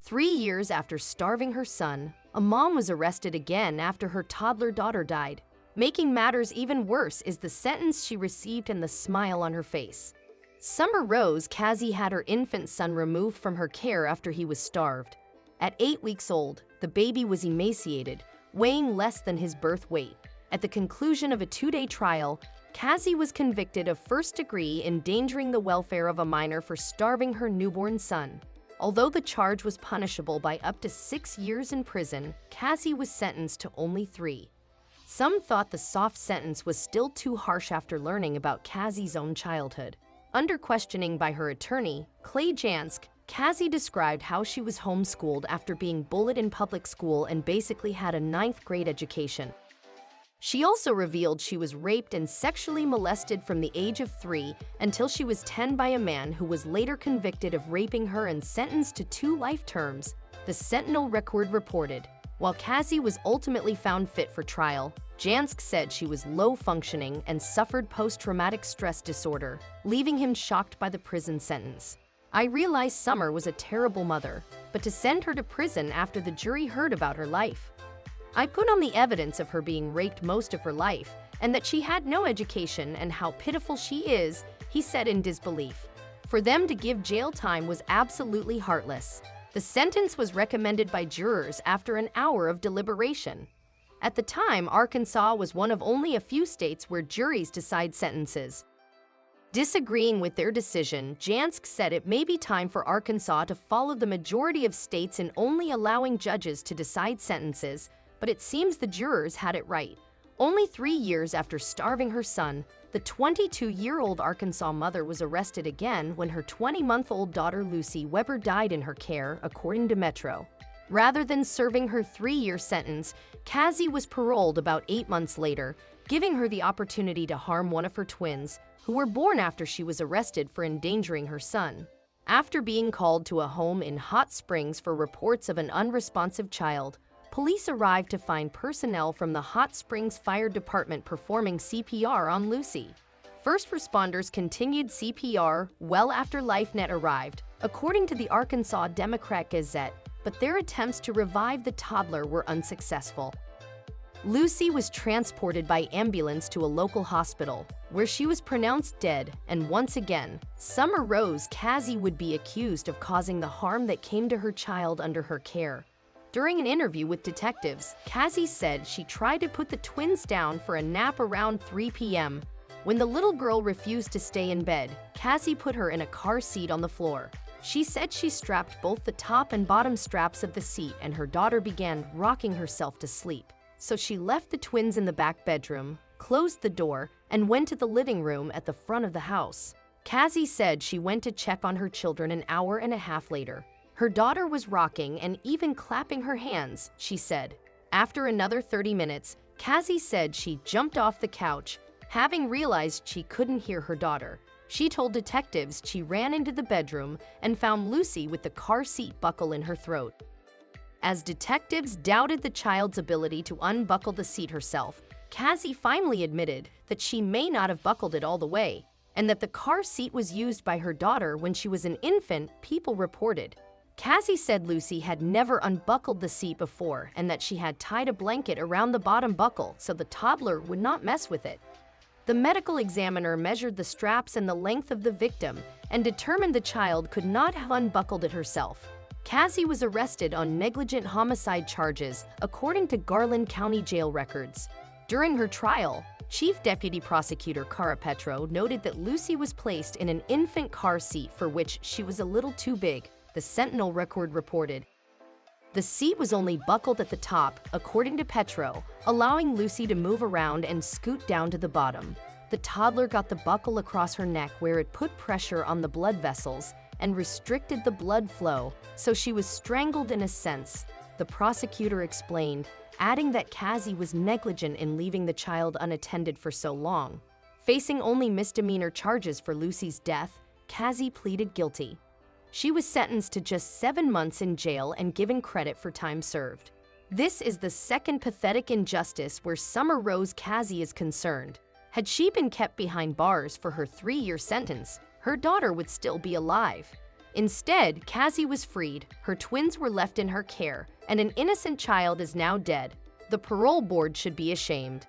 3 years after starving her son, a mom was arrested again after her toddler daughter died. Making matters even worse is the sentence she received and the smile on her face. Summer Rose Casey had her infant son removed from her care after he was starved. At 8 weeks old, the baby was emaciated, weighing less than his birth weight. At the conclusion of a 2-day trial, Casey was convicted of first-degree endangering the welfare of a minor for starving her newborn son. Although the charge was punishable by up to 6 years in prison, Casey was sentenced to only 3. Some thought the soft sentence was still too harsh after learning about Casey's own childhood. Under questioning by her attorney, Clay Jansk, Casey described how she was homeschooled after being bullied in public school and basically had a 9th-grade education. She also revealed she was raped and sexually molested from the age of 3 until she was 10 by a man who was later convicted of raping her and sentenced to 2 life terms, the Sentinel Record reported. While Casey was ultimately found fit for trial, Jansk said she was low-functioning and suffered post-traumatic stress disorder, leaving him shocked by the prison sentence. "I realized Summer was a terrible mother, but to send her to prison after the jury heard about her life. I put on the evidence of her being raped most of her life and that she had no education and how pitiful she is," he said in disbelief. For them to give jail time was absolutely heartless. The sentence was recommended by jurors after an hour of deliberation. At the time, Arkansas was one of only a few states where juries decide sentences. Disagreeing with their decision, Jansk said it may be time for Arkansas to follow the majority of states in only allowing judges to decide sentences, but it seems the jurors had it right. Only 3 years after starving her son, the 22-year-old Arkansas mother was arrested again when her 20-month-old daughter Lucy Weber died in her care, according to Metro. Rather than serving her 3-year sentence, Casey was paroled about 8 months later, giving her the opportunity to harm one of her twins, who were born after she was arrested for endangering her son. After being called to a home in Hot Springs for reports of an unresponsive child, police arrived to find personnel from the Hot Springs Fire Department performing CPR on Lucy. First responders continued CPR well after LifeNet arrived, according to the Arkansas Democrat-Gazette, but their attempts to revive the toddler were unsuccessful. Lucy was transported by ambulance to a local hospital, where she was pronounced dead, and once again, Summer Rose Casey would be accused of causing the harm that came to her child under her care. During an interview with detectives, Casey said she tried to put the twins down for a nap around 3 p.m. When the little girl refused to stay in bed, Casey put her in a car seat on the floor. She said she strapped both the top and bottom straps of the seat and her daughter began rocking herself to sleep. So she left the twins in the back bedroom, closed the door, and went to the living room at the front of the house. Casey said she went to check on her children an hour and a half later. Her daughter was rocking and even clapping her hands, she said. After another 30 minutes, Casey said she jumped off the couch, having realized she couldn't hear her daughter. She told detectives she ran into the bedroom and found Lucy with the car seat buckle in her throat. As detectives doubted the child's ability to unbuckle the seat herself, Casey finally admitted that she may not have buckled it all the way, and that the car seat was used by her daughter when she was an infant, people reported. Casey said Lucy had never unbuckled the seat before and that she had tied a blanket around the bottom buckle so the toddler would not mess with it. The medical examiner measured the straps and the length of the victim and determined the child could not have unbuckled it herself. Casey was arrested on negligent homicide charges, according to Garland County Jail records. During her trial, Chief Deputy Prosecutor Cara Petro noted that Lucy was placed in an infant car seat for which she was a little too big, the Sentinel Record reported. The seat was only buckled at the top, according to Petro, allowing Lucy to move around and scoot down to the bottom. The toddler got the buckle across her neck where it put pressure on the blood vessels and restricted the blood flow, so she was strangled in a sense, the prosecutor explained, adding that Casey was negligent in leaving the child unattended for so long. Facing only misdemeanor charges for Lucy's death, Casey pleaded guilty. She was sentenced to just 7 months in jail and given credit for time served. This is the second pathetic injustice where Summer Rose Casey is concerned. Had she been kept behind bars for her 3-year sentence, her daughter would still be alive. Instead, Cassie was freed, her twins were left in her care, and an innocent child is now dead. The parole board should be ashamed.